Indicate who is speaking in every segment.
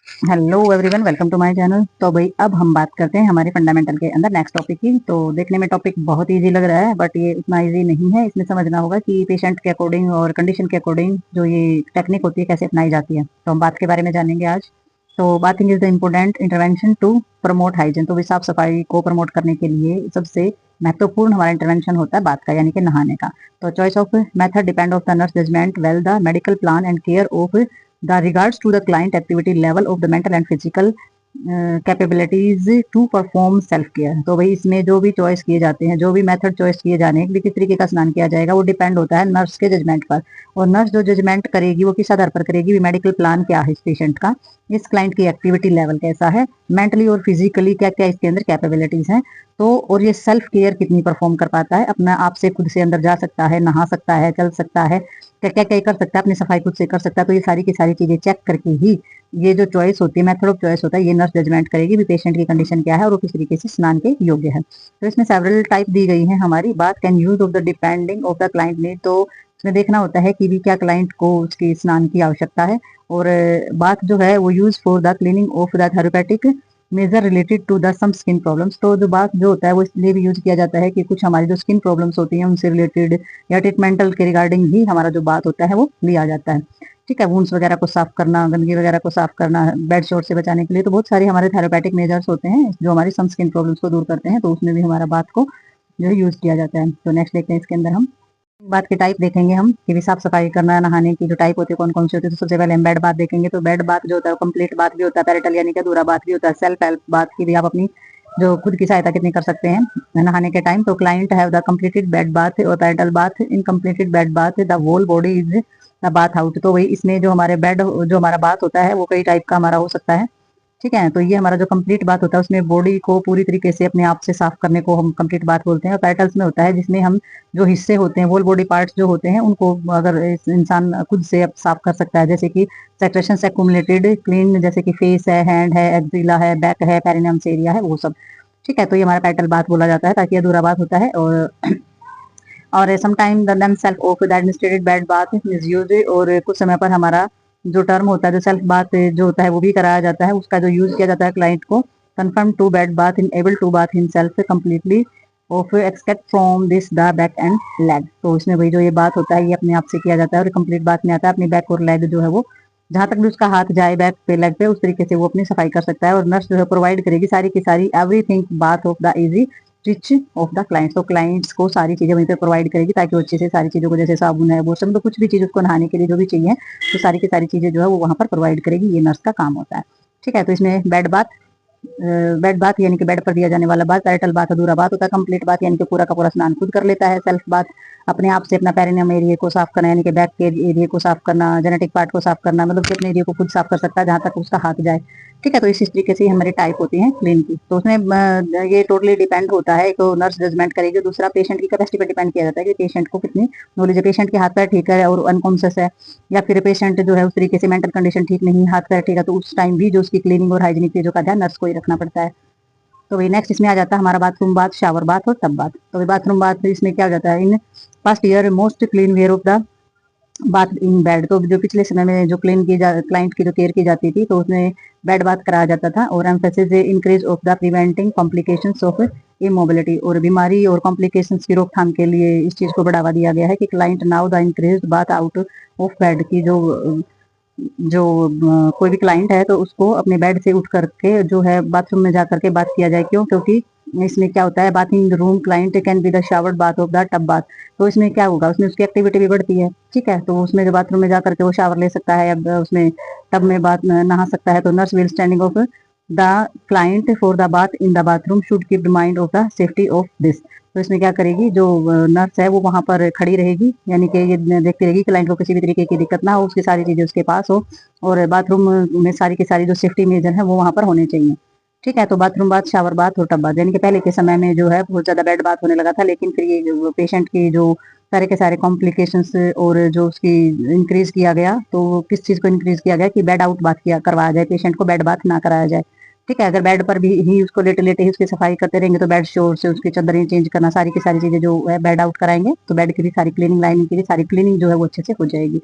Speaker 1: Hello everyone, welcome to my channel. तो भाई अब हम बात करते हैं हमारे फंडामेंटल के अंदर नेक्स्ट टॉपिक की। तो देखने में टॉपिक बहुत इजी लग रहा है, बट ये उतना इजी नहीं है। इसमें समझना होगा कि पेशेंट के अकॉर्डिंग और कंडीशन के अकॉर्डिंग जो ये टेक्निक होती है कैसे अपनाई जाती है। तो हम बात के बारे में जानेंगे आज। तो bathing is the important intervention to promote hygiene. तो भी साफ सफाई को प्रमोट करने के लिए सबसे महत्वपूर्ण हमारा इंटरवेंशन होता है बात का, यानी कि नहाने का। तो choice of method depend of the nurse judgement, well the medical plan and care of the regards to the client activity level of the mental and physical capabilities to perform self care. तो भाई इसमें जो भी choice किए जाते हैं, जो भी मेथड चॉइस किए जाने हैं, किस तरीके का स्नान किया जाएगा, वो डिपेंड होता है नर्स के जजमेंट पर। और नर्स जो जजमेंट करेगी वो किस आधार पर करेगी, मेडिकल प्लान क्या है इस पेशेंट का, इस क्लाइंट की एक्टिविटी लेवल कैसा है, मेंटली और फिजिकली क्या क्या इसके अंदर कैपेबिलिटीज हैं। तो और ये सेल्फ केयर कितनी परफॉर्म कर पाता है, अपना आप से खुद से अंदर जा सकता है, नहा सकता है, चल सकता है, क्या क्या क्या कर सकता है, अपनी सफाई खुद से कर सकता है। तो ये सारी की सारी चीजें चेक करके ही ये जो चॉइस होती है, मेथड ऑफ चॉइस होता है, ये नर्स जजमेंट करेगी भी पेशेंट की कंडीशन क्या है और वो किस तरीके से स्नान के योग्य है। तो इसमें सेवरल टाइप दी गई है हमारी बात। Can use of the depending of the client need. तो इसमें देखना होता है कि भी क्या क्लाइंट को उसकी स्नान की आवश्यकता है। और बात जो है वो use for the cleaning of the therapeutic measure related to the some skin problems. तो जो बात जो होता है वो इसलिए भी यूज किया जाता है कि कुछ हमारी जो स्किन प्रॉब्लम्स होती हैं उनसे रिलेटेड या ट्रीटमेंटल के रिगार्डिंग ही हमारा जो बात होता है वो लिया जाता है। ठीक है, वुंड्स वगैरह को साफ करना, गंदगी वगैरह को साफ करना, बेड शोर से बचाने के लिए तो बहुत सारे हमारे थेरेपेटिक मेजर्स होते हैं जो हमारी सम स्किन प्रॉब्लम्स को दूर करते हैं। तो उसमें भी हमारा बात को जो है यूज किया जाता है। तो नेक्स्ट देखते हैं इसके अंदर हम बात के टाइप देखेंगे हम कि भी साफ सफाई करना, नहाने की जो टाइप होती है कौन कौन सी होती है। तो सबसे पहले हम बेड बात देखेंगे। तो बेड बात जो होता है कंप्लीट बात भी होता है, पैरेटल यानी कि अधूरा बात भी होता है, सेल्फ हेल्प बात की भी आप अपनी जो खुद की सहायता कितनी कर सकते हैं नहाने के टाइम। तो client have the completed bed bath और partial bath in completed bed bath the whole body is the bath out. तो वही इसमें जो हमारे बेड जो हमारा बात होता है वो कई टाइप का हमारा हो सकता है। ठीक है, तो ये हमारा जो कंप्लीट बात होता है उसमें बॉडी को पूरी तरीके से अपने आप से साफ करने को हम कंप्लीट बात बोलते हैं। और पैरेटल्स में होता है जिसमें हम जो हिस्से होते हैं, होल बॉडी पार्ट्स जो होते हैं, उनको अगर इंसान खुद से अब साफ कर सकता है, जैसे कि सेक्रेशन से एक्यूमुलेटेड क्लीन, जैसे कि फेस है, हैंड है, एक्जिला है, बैक है, पेरिनियम्स एरिया है, वो सब। ठीक है, तो ये हमारा पैरेटल बात बोला जाता है, ताकि अधूरा बात होता है। और sometime the name self of the administrated bed bath is use. और कुछ समय पर हमारा जो टर्म होता है, जो सेल्फ बाथ जो होता है वो भी कराया जाता है, उसका जो यूज किया जाता है क्लाइंट को confirm to bed bath in able to bath himself completely of expect from this the back and leg. तो इसमें वही जो ये बात होता है ये अपने आप से किया जाता है और कंप्लीट बात में आता है अपनी बैक और लेग जो है वो जहां तक भी उसका हाथ जाए बैक पे लेग पे, उस तरीके से वो अपनी सफाई कर सकता है। और नर्स जो है प्रोवाइड करेगी सारी की सारी everything bath of the easy rich of the clients. तो क्लाइंट्स को सारी चीजें वहीं पे प्रोवाइड करेगी ताकि वो अच्छे से सारी चीजों को, जैसे साबुन है, वो सब, तो कुछ भी चीज उसको नहाने के लिए जो भी चाहिए तो सारी की सारी चीजें जो है वो वहां पर प्रोवाइड करेगी। ये नर्स का काम होता है। ठीक है, तो इसमें बेड बाथ यानी कि बेड पर दिया जाने वाला बात, पैरेटल बाथ अधूरा बात होता है, कंप्लीट बात यानी कि पूरा का पूरा स्नान खुद कर लेता है, सेल्फ बात अपने आप से अपना पेरिनियम एरिया को साफ करना, यानी कि बैक के एरिया को साफ करना, जेनेटिक पार्ट को साफ करना, मतलब कि अपने एरिया को खुद साफ कर सकता है जहां तक उसका हाथ जाए। ठीक है, तो इस तरीके से हमारी टाइप होती है क्लीन की। तो उसमें ये टोटली डिपेंड होता है, तो नर्स जजमेंट करेगी, दूसरा पेशेंट की कैपेसिटी पर डिपेंड किया जाता है कि पेशेंट को कितनी नॉलेज है, पेशेंट के हाथ पैर ठीक है और अनकॉन्शियस है, या फिर पेशेंट जो है उस तरीके से मेंटल कंडीशन ठीक नहीं, हाथ पैर ठीक है, तो उस टाइम भी जो उसकी क्लीनिंग और हाइजीनिक चीजों का ध्यान नर्स को ही रखना पड़ता है। तो वही नेक्स्ट इसमें आ जाता है हमारा बाथरूम बाथ, शावर बाथ और टब बाथ। तो बाथरूम बाथ इसमें क्या हो जाता है, in first year most clean where of the bath in bed. तो जो पिछले समय में जो क्लाइंट की जो केयर की जाती थी तो उसमें बेड बाथ कराया जाता था। और emphasis increase of the preventing complications of immobility. और बीमारी और कॉम्प्लिकेशंस की रोकथाम के लिए इस चीज को बढ़ावा दिया गया है कि client now the increase bath out of bed की जो जो कोई भी क्लाइंट है तो उसको अपने बेड से उठ करके जो है बाथरूम में जा करके बात किया जाए। क्यों? क्योंकि इसमें क्या होता है, bathing room client can be the showered bath of the tub bath. तो इसमें क्या होगा, उसमें उसकी एक्टिविटी भी बढ़ती है। ठीक है, तो उसमें जो बाथरूम में जा करके वो शावर ले सकता है या उसमें टब में बात नहा सकता है। तो nurse will standing of the client for the bath in the bathroom should keep the mind of the safety of this. तो इसमें क्या करेगी, जो नर्स है वो वहां पर खड़ी रहेगी, यानी कि ये देखती रहेगी क्लाइंट को किसी भी तरीके की दिक्कत ना हो, उसकी सारी चीजें उसके पास हो, और बाथरूम में सारी की सारी जो सेफ्टी मेजर है वो वहां पर होने चाहिए। ठीक है, तो बाथरूम बाथ, शावर बाथ और टब बाथ, यानी कि पहले के समय में जो है बहुत ज्यादा बेड बाथ होने लगा था, लेकिन फिर ये पेशेंट की जो सारे के सारे कॉम्प्लिकेशंस और जो उसकी इंक्रीज किया गया, तो किस चीज को इंक्रीज किया गया कि बेड आउट बाथ किया करवाया जाए, पेशेंट को बेड बाथ ना कराया जाए। ठीक है, अगर बेड पर भी ही उसको लेटे लेटे ही उसकी सफाई करते रहेंगे तो बेड शोर से उसकी चादरें चेंज करना, सारी की सारी चीजें जो है बेड आउट कराएंगे तो बेड की भी सारी क्लीनिंग, लाइनिंग की भी सारी क्लीनिंग जो है वो अच्छे से हो जाएगी।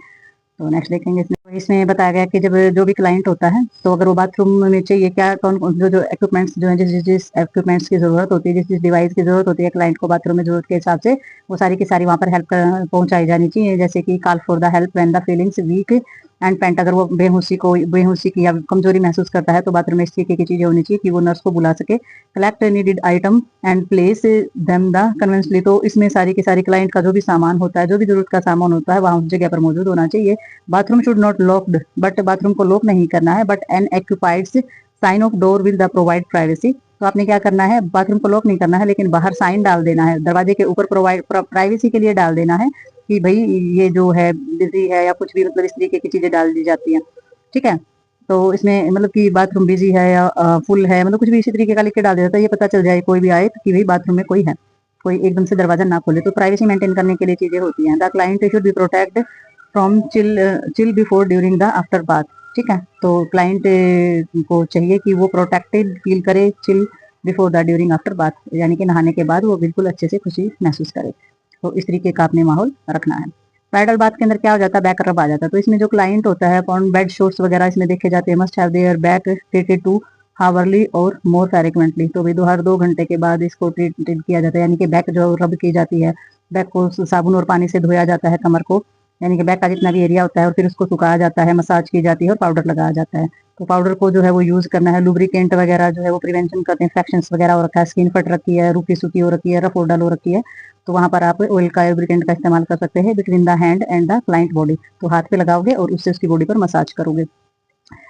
Speaker 1: तो नेक्स्ट देखेंगे इसमें बताया गया कि जब जो भी क्लाइंट होता है तो अगर वो बाथरूम में चाहिए क्या कौन कौन जो जो इक्विपमेंट्स जो है जिस जिस इक्विपमेंट्स की जरूरत होती है जिस जिस डिवाइस की जरूरत होती है क्लाइंट को बाथरूम में जरूरत के हिसाब से वो सारी की सारी वहाँ पर हेल्प पहुंचाई जानी चाहिए। जैसे कि call for the help when the feelings weak and paint, अगर वो बेहोशी की या कमजोरी महसूस करता है तो बाथरूम में इस तरीके की चीजें होनी चाहिए कि वो नर्स को बुला सके। Collect needed item and place them the conveniently, तो इसमें सारी की सारी क्लाइंट का जो भी सामान होता है जो भी जरूरत का सामान होता है वहां उस जगह पर मौजूद होना चाहिए। Bathroom should not locked, but bathroom को लॉक नहीं करना है, but an occupied sign of door will the provide privacy, तो आपने क्या करना है बाथरूम को लॉक नहीं करना है लेकिन बाहर साइन डाल देना है दरवाजे के ऊपर प्रोवाइड प्राइवेसी के लिए डाल देना है कि भाई ये जो है बिजी है या कुछ भी मतलब इस तरीके की चीजें डाल दी जाती हैं। ठीक है, तो इसमें मतलब कि बाथरूम बिजी है या फुल है मतलब कुछ भी इसी तरीके का लिख के डाल दिया जाता है, ये पता चल जाए कोई भी आए तो कि भाई बाथरूम में कोई है, कोई एकदम से दरवाजा ना खोले। तो प्राइवेसी मेंटेन करने के लिए चीजें होती हैं। The client should be protect from chill before during the after bath. ठीक है, तो क्लाइंट को चाहिए कि वो प्रोटेक्टेड फील करे chill before the during after bath, यानी कि नहाने के बाद वो बिल्कुल अच्छे से खुशी महसूस करे। तो इस तरीके का अपने माहौल रखना है। ब्राइडल बाथ के अंदर क्या हो जाता है बैक रब आ जाता है, तो इसमें जो क्लाइंट होता है अपॉन बेड शोर्स वगैरह इसमें देखे जाते हैं must have there back treated to hourly और मोर फ्रीक्वेंटली, तो भाई हर 2 घंटे के बाद इसको ट्रीट किया जाता है, यानी कि बैक जो रब की जाती है, बैक को साबुन और पानी से धोया जाता है कमर को, यानी कि बैक का जितना भी एरिया होता है और फिर उसको सुखाया जाता है, मसाज की जाती है और पाउडर लगाया जाता है। तो पाउडर को जो है वो यूज करना है। लुब्रिकेंट वगैरह जो है वो प्रिवेंशन करते हैं, इन्फेक्शंस वगैरह हो रखा है, स्किन फट रखी है, रूखी सूखी हो रखी है, रफ ओडल हो रखी है, तो वहां पर आप ऑयल का लुब्रिकेंट का इस्तेमाल कर सकते हैं between the hand and the client body, तो हाथ पे लगाओगे और उससे उसकी बॉडी पर मसाज करोगे।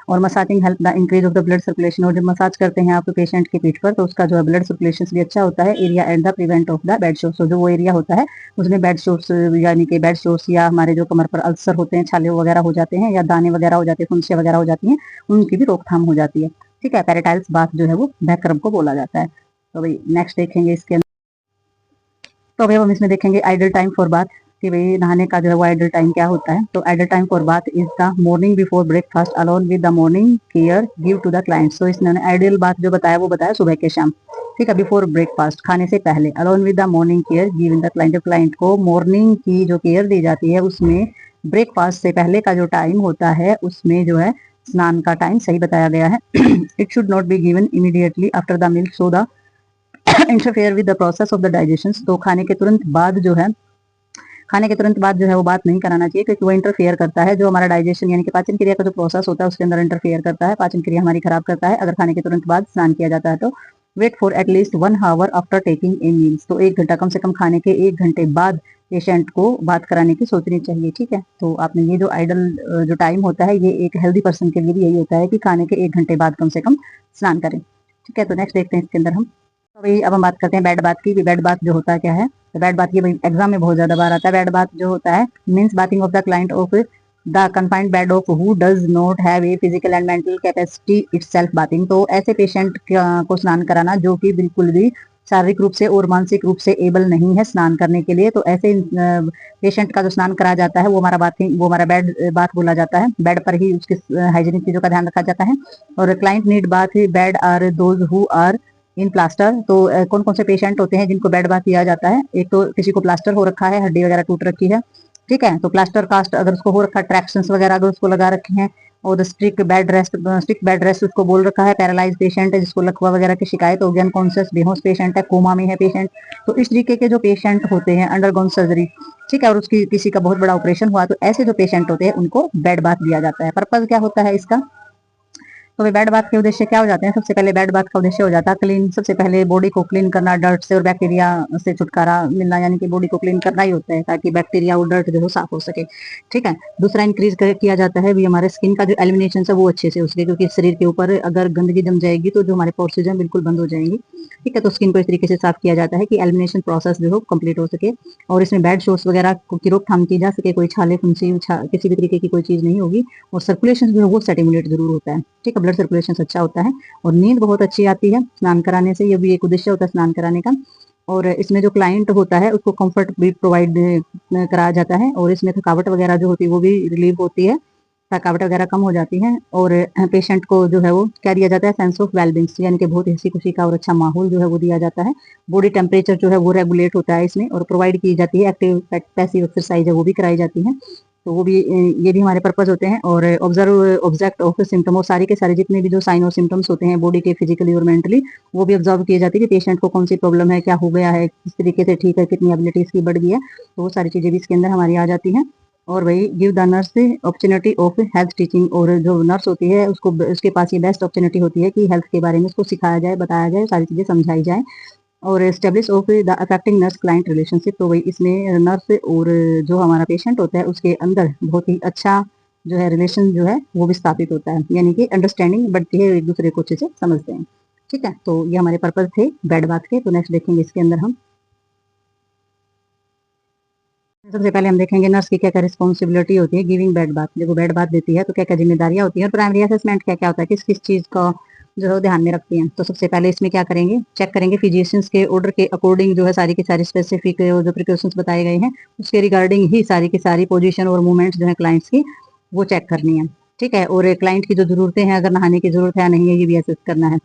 Speaker 1: और massaging help the increase of the blood circulation, और जब मसाज करते हैं आप पेशेंट के पीठ पर तो उसका जो है ब्लड सर्कुलेशन भी अच्छा होता है। Area and the prevent of the bed shores, जो वो एरिया होता है उसमें बेड शोर्स यानी कि बेड शोर्स या हमारे जो कमर पर अल्सर होते हैं, छाले वगैरह हो जाते हैं या दाने वगैरह हो जाते हैं, फुंसियां वगैरह हो जाती हैं, उनकी भी रोकथाम हो जाती है। ठीक है, पेराटाइल्स बाथ जो है वो बैक रब को बोला जाता है। तो भाई नेक्स्ट देखेंगे इसके, तो अभी हम इसमें देखेंगे आइडल टाइम फॉर बाथ, कि भाई नहाने का जो है वो आइडल टाइम क्या होता है। तो ideal time for bath is the morning before breakfast alone with the morning care give to the client, तो इसने आइडियल बात जो बताया वो बताया सुबह के शाम। ठीक है, बिफोर ब्रेकफास्ट खाने से पहले, alone with the morning care give in the client, जब क्लाइंट को मॉर्निंग की जो केयर दी जाती है उसमें ब्रेकफास्ट से पहले का जो टाइम होता है उसमें जो है स्नान का टाइम सही बताया गया है। It should not be given immediately after the meal so the interfere with the process of the digestion, तो खाने के तुरंत बाद जो है खाने के तुरंत बाद जो है वो बात नहीं कराना चाहिए क्योंकि वो इंटरफेयर करता है, जो हमारा डाइजेशन यानी कि पाचन क्रिया का जो प्रोसेस होता है उसके अंदर इंटरफेयर करता है, पाचन क्रिया हमारी खराब करता है अगर खाने के तुरंत बाद स्नान किया जाता है। तो wait for at least 1 hour after taking a meals, तो 1 घंटा कम से कम खाने के 1 घंटे बाद पेशेंट को बात कराने की सोचनी चाहिए। ठीक है, तो आपने ये जो आइडल जो टाइम होता है ये एक हेल्दी पर्सन के लिए भी यही होता है कि खाने के 1 घंटे बाद कम से कम स्नान करें। ठीक है, तो नेक्स्ट देखते हैं इसके अंदर हम, तो भाई अब हम बात करते हैं बेड बाथ की। बेड बाथ जो होता है क्या है, तो बेड बाथ ये एग्जाम में बहुत ज्यादा बार आता है। बेड बाथ जो होता है means bathing of the client of the confined bed of who does not have a physical and mental capacity itself bathing, तो ऐसे पेशेंट को स्नान कराना जो कि बिल्कुल भी शारीरिक रूप से और मानसिक रूप से एबल नहीं है स्नान करने के लिए, तो ऐसे पेशेंट का जो स्नान कराया जाता है वो हमारा बाथिंग वो हमारा बेड बाथ बोला जाता है। बेड पर ही उसके हाइजीनिक चीजों का ध्यान रखा जाता है। और client need bath bed are those who are in plaster, तो कौन कौन से पेशेंट होते हैं जिनको बेड बाथ दिया जाता है, एक तो किसी को प्लास्टर हो रखा है, हड्डी वगैरह टूट रखी है। ठीक है, तो प्लास्टर कास्ट अगर उसको हो रखा है, ट्रैक्शंस वगैरह अगर उसको लगा रखे हैं, और स्टिक बेड रेस्ट उसको बोल रखा है। पैरालाइज पेशेंट है जिसको लकवा वगैरह की शिकायत हो गई, अनकॉन्शियस बेहोश पेशेंट है, कोमा में है पेशेंट, तो इस तरीके के जो पेशेंट होते हैं अंडरगोन सर्जरी, ठीक है, और उसकी किसी का बहुत बड़ा ऑपरेशन हुआ, तो ऐसे जो पेशेंट होते हैं उनको बेड बाथ दिया जाता है। पर्पज क्या होता है इसका, तो बेड बाथ के उद्देश्य क्या हो जाते हैं, सबसे पहले बेड बाथ का उद्देश्य हो जाता है क्लीन, सबसे पहले बॉडी को क्लीन करना, डर्ट से और बैक्टीरिया से छुटकारा मिलना, यानी कि बॉडी को क्लीन करना ही होता है ताकि बैक्टीरिया और डर्ट जो है साफ हो सके। ठीक है, दूसरा इंक्रीज किया जाता है भी हमारे स्किन का जो एलिमिनेशन है वो अच्छे से उसके, क्योंकि शरीर के ऊपर अगर गंदगी जम जाएगी तो जो हमारे पोर्स हैं बिल्कुल बंद हो जाएंगी। ठीक है, तो स्किन को इस तरीके से साफ किया जाता है कि एलिमिनेशन प्रोसेस जो है कंप्लीट हो सके, और इसमें बेड शोर्स वगैरह की रोकथाम की जा सके, कोई छाले फुंसी किसी भी तरीके की कोई चीज नहीं होगी, और सर्कुलेशन जो है वो स्टिमुलेट जरूर होता है। ठीक है, ब्लड सर्कुलेशन अच्छा होता है और नींद बहुत अच्छी आती है स्नान कराने से, ये भी एक उद्देश्य होता है स्नान कराने का। और इसमें जो क्लाइंट होता है उसको कंफर्ट भी प्रोवाइड कराया जाता है, और इसमें थकावट वगैरह जो होती है वो भी रिलीव होती है, थकावट वगैरह कम हो जाती है, और पेशेंट को जो है वो क्या दिया जाता है, सेंस ऑफ वेलबींग, यानी कि बहुत हंसी खुशी का और अच्छा माहौल जो है वो दिया जाता है। बॉडी टेम्परेचर जो है वो रेगुलेट होता है इसमें, और प्रोवाइड की जाती है एक्टिव पैसिव एक्सरसाइज है वो भी कराई जाती है। तो वो भी ये भी हमारे पर्पज होते हैं। और ऑब्जेक्ट ऑफ सिम्टम, और सारी के सारे जितने भी जो साइन और सिम्टम्स होते हैं बॉडी के फिजिकली और मेंटली, वो भी ऑब्जर्व किए जाते हैं कि पेशेंट को कौन सी प्रॉब्लम है, क्या हो गया है, किस तरीके से ठीक है, कितनी एबिलिटी इसकी बढ़ गई है। तो वो सारी चीजें भी इसके अंदर हमारी आ जाती हैं। और वही give the nurse opportunity of health teaching, और जो नर्स होती है उसको, उसके पास ये बेस्ट अपॉर्चुनिटी होती है कि हेल्थ के बारे में उसको सिखाया जाए, बताया जाए, सारी चीजें समझाई जाए। और establish of the affecting nurse client relationship, तो वही इसमें नर्स और जो हमारा पेशेंट होता है उसके अंदर बहुत ही अच्छा जो है रिलेशन जो है वो भी स्थापित होता है, यानी कि अंडरस्टैंडिंग बढ़ती है, एक दूसरे को अच्छे से समझते हैं। ठीक है, तो ये हमारे पर्पज थे बेड बाथ के। तो नेक्स्ट देखेंगे इसके अंदर हम, सबसे पहले हम देखेंगे नर्स की क्या क्या रिस्पॉन्सिबिलिटी होती है गिविंग बेड बाथ। जब वो बेड बाथ देती है तो क्या क्या जिम्मेदारियां होती है, और प्राइमरी असेसमेंट क्या क्या होता है, किस किस चीज का जो है वो ध्यान में रखती हैं। तो सबसे पहले इसमें क्या करेंगे, चेक करेंगे फिजिशियंस के ऑर्डर के अकॉर्डिंग जो है सारी की सारी स्पेसिफिक जो प्रिकॉशंस बताए गए हैं उसके रिगार्डिंग ही सारी की सारी पोजीशन और मूवमेंट्स जो है क्लाइंट्स की वो चेक करनी है। ठीक है, और क्लाइंट की जो जरूरतें हैं, अगर नहाने की जरूरत है या नहीं है, ये भी असेस करना है।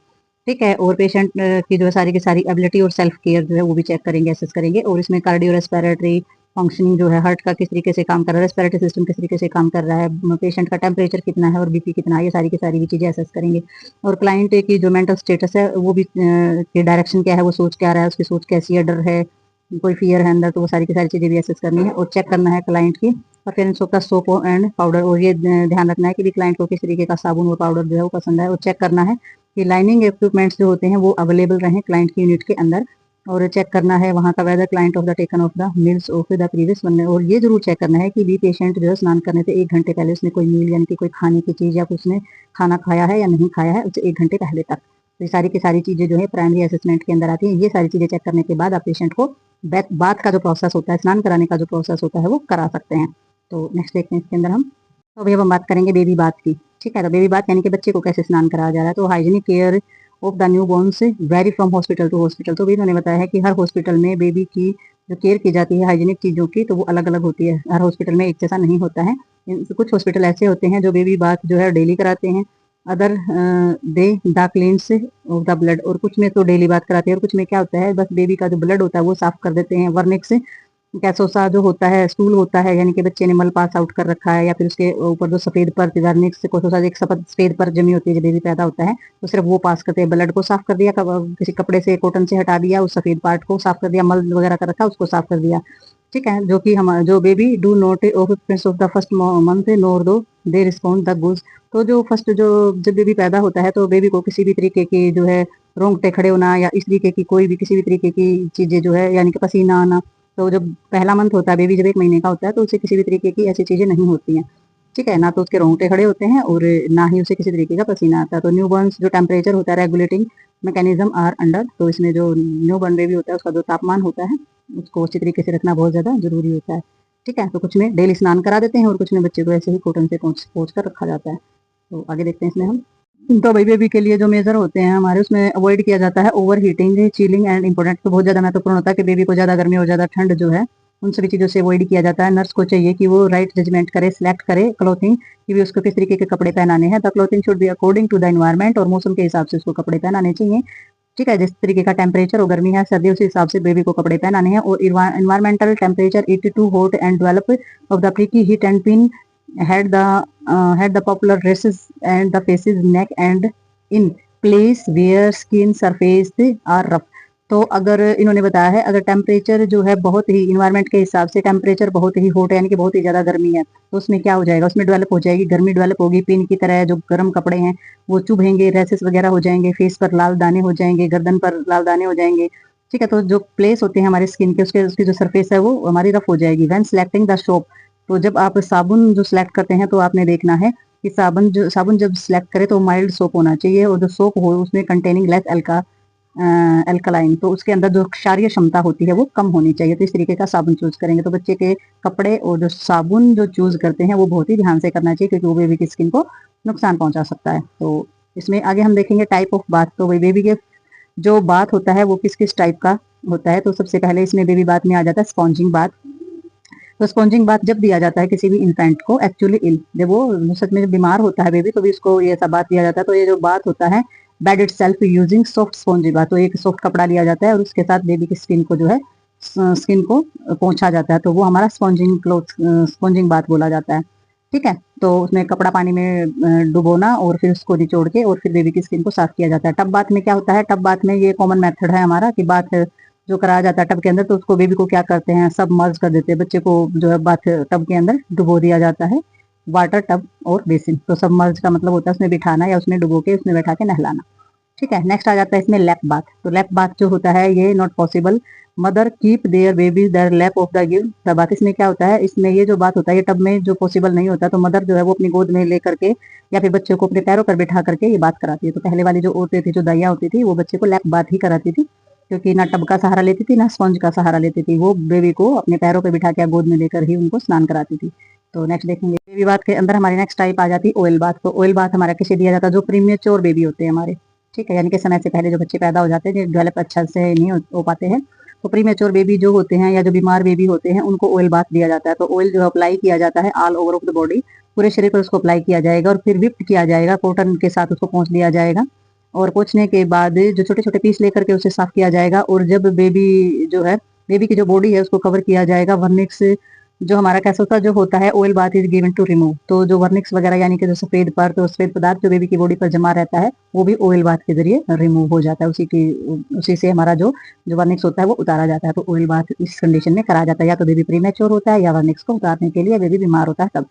Speaker 1: ठीक है, और पेशेंट की जो है सारी की सारी एबिलिटी और सेल्फ केयर जो है वो भी चेक करेंगे, असेस करेंगे। और इसमें कार्डियो रेस्पिरेटरी फंक्शनिंग जो है, हार्ट का किस तरीके से काम कर रहा है, रेस्पिरेटरी सिस्टम किस तरीके से काम कर रहा है, पेशेंट का टेम्परेचर कितना है और बीपी कितना है, ये सारी की सारी भी चीजें असेस करेंगे। और क्लाइंट की जो मेंटल स्टेटस है वो भी की डायरेक्शन क्या है, वो सोच क्या रहा है, उसकी सोच कैसी है, डर है, कोई फियर है अंदर, तो वो सारी की सारी चीजें भी असेस करनी है। और चेक करना है क्लाइंट की preference of the soap and powder, और ये ध्यान रखना है कि भी क्लाइंट को किस तरीके का साबुन और पाउडर जो है वो पसंद है। और चेक करना है कि लाइनिंग इक्विपमेंट्स जो होते हैं वो अवेलेबल रहें क्लाइंट की यूनिट के अंदर। और चेक करना है वहाँ का whether client of the taken of the meals of the previous one. और ये जरूर चेक करना है कि भी पेशेंट जो है स्नान करने से 1 घंटे पहले उसने कोई मील यानी कि कोई खाने की चीज या कुछ उसने खाना खाया है या नहीं खाया है उससे 1 घंटे पहले तक। तो ये सारी की सारी चीजें जो है प्राइमरी असेसमेंट के अंदर आती है। ये सारी चीजें चेक करने के बाद आप पेशेंट को बाथ का जो प्रोसेस होता है, स्नान कराने का जो प्रोसेस होता है वो करा सकते हैं। तो नेक्स्ट देखते हैं इसके अंदर हम, तो अभी अब हम बात करेंगे बेबी बाथ की। ठीक है, तो बेबी बाथ यानी कि बच्चे को कैसे स्नान कराया जा रहा है। तो hygienic care of the newborn से vary from hospital to hospital. तो भी इन्होंने बताया है कि हर हॉस्पिटल में बेबी की जो केयर की जाती है हाइजीनिक चीज़ों की, तो वो अलग अलग होती है, हर हॉस्पिटल में एक जैसा नहीं होता है। कुछ हॉस्पिटल ऐसे होते हैं जो बेबी बाथ जो है डेली कराते हैं, other they the क्लींस of the blood, और कुछ में तो डेली बात कराते हैं, और कुछ में क्या होता है बस बेबी का जो ब्लड होता है वो साफ कर देते हैं। वर्निक्स कैसोसा जो होता है स्टूल होता है, यानी कि बच्चे ने मल पास आउट कर रखा है, या फिर उसके ऊपर जो सफेद परत वर्निक्स कोसोसा एक सफेद परत जमी होती है जब बेबी पैदा होता है, तो सिर्फ वो पास करते हैं। ब्लड को साफ कर दिया, किसी कपड़े से कॉटन से हटा दिया, उस सफेद पार्ट को साफ कर दिया, मल वगैरह कर रखा उसको साफ कर दिया। ठीक है, जो कि हम जो baby do not of the first month nor do they respond the goods. तो जो फर्स्ट जो जब बेबी पैदा होता है तो बेबी को किसी भी तरीके की जो है रोंगटे खड़े होना या इस तरीके की कोई भी किसी भी तरीके की चीजें जो है, यानी कि पसीना आना, तो जब पहला मंथ होता है बेबी जब 1 महीने का होता है तो उसे किसी भी तरीके की ऐसी चीजें नहीं होती हैं। ठीक है, ना तो उसके रोंगटे खड़े होते हैं और ना ही उसे किसी तरीके का पसीना आता है। तो न्यू बॉर्न जो टेम्परेचर होता है रेगुलेटिंग मैकेनिज्म आर अंडर, तो इसमें जो न्यू बॉर्न बेबी होता है उसका जो तापमान होता है उसको अच्छी तरीके से रखना बहुत ज्यादा जरूरी होता है। ठीक है, तो कुछ में डेली स्नान करा देते हैं और कुछ में बच्चे को ऐसे ही कॉटन से पोंछ कर रखा जाता है। तो आगे देखते हैं इसमें हम, तो भाई बेबी के लिए जो मेजर होते हैं हमारे उसमें अवॉइड किया जाता है over heating chilling and important, तो बहुत ज्यादा महत्वपूर्ण होता है कि बेबी को ज्यादा गर्मी और ज्यादा ठंड जो है उन सभी चीजों से अवॉइड किया जाता है। नर्स को चाहिए कि वो राइट जजमेंट करे, सिलेक्ट करे क्लोथिंग कि भी उसको किस तरीके के कपड़े पहनाने हैं। The clothing should be according to the environment, और मौसम के हिसाब से उसको कपड़े पहनाने चाहिए। ठीक है, जिस तरीके का टेम्परेचर और गर्मी है सर्दी उस हिसाब से बेबी को कपड़े पहनाने हैं। और environmental temperature 82 hot and develop of the prickly heat and pin had the popular dresses and the faces neck and in place where skin surface are rough। तो अगर इन्होंने बताया है अगर टेम्परेचर जो है बहुत ही इन्वायरमेंट के हिसाब से टेम्परेचर बहुत ही हॉट है यानी कि बहुत ही ज्यादा गर्मी है, तो उसमें क्या हो जाएगा, उसमें डेवलप हो जाएगी गर्मी, डेवलप होगी पिन की तरह, जो गर्म कपड़े हैं वो चुभेंगे, रैसेस वगैरह हो जाएंगे, फेस पर लाल दाने हो जाएंगे, गर्दन पर लाल दाने हो जाएंगे। ठीक है, तो जो प्लेस होते हैं हमारे स्किन के उसके उसकी जो सरफेस है वो हमारी रफ हो जाएगी। व्हेन सिलेक्टिंग द सोप, तो जब आप साबुन जो सिलेक्ट करते हैं तो आपने देखना है कि साबुन जब सिलेक्ट करे तो माइल्ड सोप होना चाहिए, और जो सोप हो उसमें कंटेनिंग लेस एल्कालाइन, तो उसके अंदर जो क्षारीय क्षमता होती है वो कम होनी चाहिए। तो इस तरीके का साबुन चूज करेंगे। तो बच्चे के कपड़े और जो साबुन जो चूज करते हैं वो बहुत ही ध्यान से करना चाहिए, क्योंकि वो बेबी की स्किन को नुकसान पहुंचा सकता है। तो इसमें आगे हम देखेंगे टाइप ऑफ बाथ। तो वही बेबी के जो बाथ होता है वो किस किस टाइप का होता है। तो सबसे पहले इसमें बेबी बाथ में आ जाता है स्पॉन्जिंग बाथ। तो स्पॉन्जिंग बाथ जब दिया जाता है किसी भी इन्फेंट को एक्चुअली इल, जब वो सच में बीमार होता है बेबी, तो भी उसको ये ऐसा बाथ दिया जाता है। तो ये जो बाथ होता है bed it self using soft spongy bath, तो एक सॉफ्ट कपड़ा लिया जाता है और उसके साथ बेबी की स्किन को जो है स्किन को पोंछा जाता है, तो वो हमारा स्पॉन्जिंग क्लोथ, स्पॉन्जिंग बाथ बोला जाता है। ठीक है, तो उसमें कपड़ा पानी में डुबोना और फिर उसको निचोड़ के और फिर बेबी की स्किन को साफ किया जाता है। टब बाथ में क्या होता है, टब बाथ में ये कॉमन मेथड है हमारा कि बाथ जो कराया जाता है टब के अंदर, तो उसको बेबी को क्या करते हैं, सब मर्ज कर देते हैं, बच्चे को जो है बाथ टब के अंदर डुबो दिया जाता है। वाटर टब और बेसिन, तो सब मर्ज का मतलब होता है उसमें बिठाना या उसमें डुबो के उसमें बैठा के नहलाना। ठीक है, नेक्स्ट आ जाता है इसमें लैप बाथ। तो लैप बाथ जो होता है ये not possible, mother keep their baby their lap of the give the bath. इसमें क्या होता है, इसमें ये जो बात होता है ये टब में जो पॉसिबल नहीं होता, तो मदर जो है वो अपनी गोद में लेकर के या फिर बच्चे को अपने पैरों पर बिठा करके ये बात कराती है। तो पहले वाली जो औरतें थी, जो दाइयाँ होती थी, वो बच्चे को लैप बाथ ही कराती थी, क्योंकि ना टब का सहारा लेती थी ना स्पंज का सहारा लेती थी, वो बेबी को अपने पैरों पर बिठा के गोद में लेकर ही उनको स्नान कराती थी। तो नेक्स्ट देखेंगे बेबी बाथ के अंदर हमारी नेक्स्ट टाइप आ जाती है ऑयल बाथ। तो ऑयल बाथ हमारा किसे दिया जाता है, जो प्रीमेच्योर बेबी होते हैं हमारे। ठीक है, यानी कि समय से पहले जो बच्चे पैदा हो जाते हैं, जो डेवलप अच्छा से नहीं हो पाते हैं, तो प्रीमेच्योर बेबी जो होते हैं या जो बीमार बेबी होते हैं, उनको ऑयल बाथ दिया जाता है। तो ऑयल जो अप्लाई किया जाता है all over of the body, पूरे शरीर पर उसको अप्लाई किया जाएगा और फिर विप्ट किया जाएगा, कॉटन के साथ उसको पोंछ दिया जाएगा। और पोंछने के बाद जो छोटे छोटे पीस लेकर के उसे साफ किया जाएगा। और जब बेबी जो है, बेबी की जो बॉडी है उसको कवर किया जाएगा वर्निक्स, जो हमारा कैसा जो होता है, oil bath is given to remove. तो जो वर्निक्स वगैरह यानी कि जो सफेद परत और सफेद पदार्थ जो बेबी की बॉडी पर जमा रहता है, वो भी ऑयल बाथ के जरिए रिमूव हो जाता है। उसी से हमारा जो जो वर्निक्स होता है वो उतारा जाता है। तो ऑयल बाथ इस कंडीशन में करा जाता है, या तो बेबी प्रीमेच्योर होता है या वर्निक्स को उतारने के लिए बेबी बीमार होता है तब।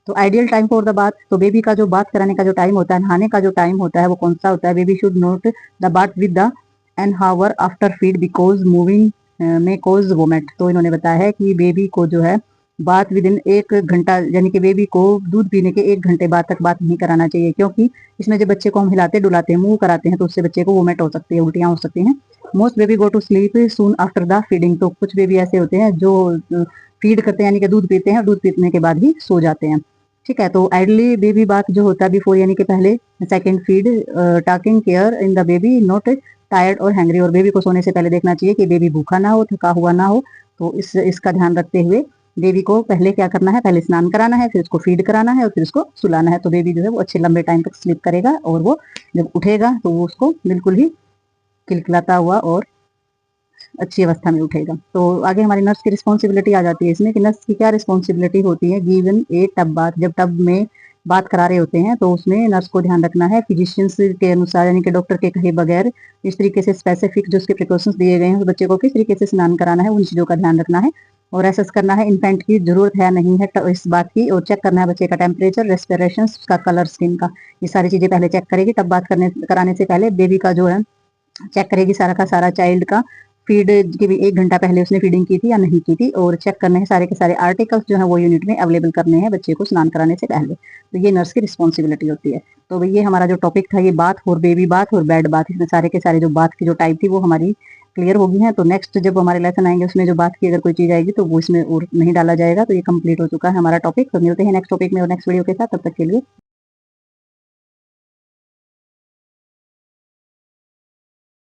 Speaker 1: तो ideal time for the bath, तो बेबी का जो बात कराने का जो टाइम होता है, नहाने का जो टाइम होता है, वो कौन सा होता है, baby should not the bath with the an hour after feed because moving में कोज वोमेट। तो इन्होंने बताया है कि बेबी को जो है बात विद इन 1 घंटा, यानी कि बेबी को दूध पीने के 1 घंटे बाद तक बात नहीं कराना चाहिए, क्योंकि इसमें जब बच्चे को हम हिलाते डुलाते हैं, मुंह कराते हैं, तो उससे बच्चे को वोमेट हो सकती है, उल्टियां हो सकती हैं। Most baby go to sleep soon after the feeding. तो कुछ बेबी ऐसे होते हैं जो फीड करते हैं यानी कि दूध पीते हैं, और दूध पीने के बाद ही सो जाते हैं। ठीक है, तो आइडली बेबी बात जो होता है बिफोर यानी कि पहले second feed, taking care in the baby not tired और हैंग्री। और बेबी को सोने से पहले देखना चाहिए कि बेबी भूखा ना हो, थका हुआ ना हो। तो इसका ध्यान रखते हुए बेबी को पहले क्या करना है, पहले स्नान कराना है, फिर उसको फीड कराना है और फिर उसको सुलाना है। तो बेबी जो है वो अच्छे लंबे टाइम तक स्लीप करेगा और वो जब उठेगा तो वो उसको बिल्कुल ही खिलखिलाता हुआ और अच्छी अवस्था में उठेगा। तो आगे हमारी नर्स की रिस्पॉन्सिबिलिटी आ जाती है इसमें कि नर्स की क्या रिस्पॉन्सिबिलिटी होती है। गिवन ए टब बाथ, जब टब में बात करा रहे होते हैं तो उसमें नर्स को ध्यान रखना है फिजिशियंस के अनुसार, यानी कि डॉक्टर के कहे बगैर इस तरीके से स्पेसिफिक जो उसके प्रिकॉशंस दिए गए हैं, उस बच्चे को किस तरीके से स्नान कराना है, उन चीज़ों का ध्यान रखना है। और एसेस करना है इन्फेंट की जरूरत है नहीं है इस बात की, और चेक करना है बच्चे का टेम्परेचर, रेस्पिरेशन, उसका कलर, स्किन का, ये सारी चीजें पहले चेक करेगी। टब बात कराने से पहले बेबी का जो है चेक करेगी सारा का सारा, चाइल्ड का फीड के भी 1 घंटा पहले उसने फीडिंग की थी या नहीं की थी। और चेक करने हैं सारे के सारे आर्टिकल्स जो है वो यूनिट में अवेलेबल करने हैं बच्चे को स्नान कराने से पहले। तो ये नर्स की रिस्पॉन्सिबिलिटी होती है। तो ये हमारा जो टॉपिक था ये बाथ और बेबी बाथ और बेड बाथ, इसमें सारे के सारे जो बाथ की जो टाइप थी वो हमारी क्लियर हो गई है। तो नेक्स्ट जब हमारे लेसन आएंगे उसमें जो बात की अगर कोई चीज आएगी तो वो इसमें और नहीं डाला जाएगा। तो ये कंप्लीट हो चुका है हमारा टॉपिक। तो मिलते हैं नेक्स्ट टॉपिक में और नेक्स्ट वीडियो के साथ, तब तक के लिए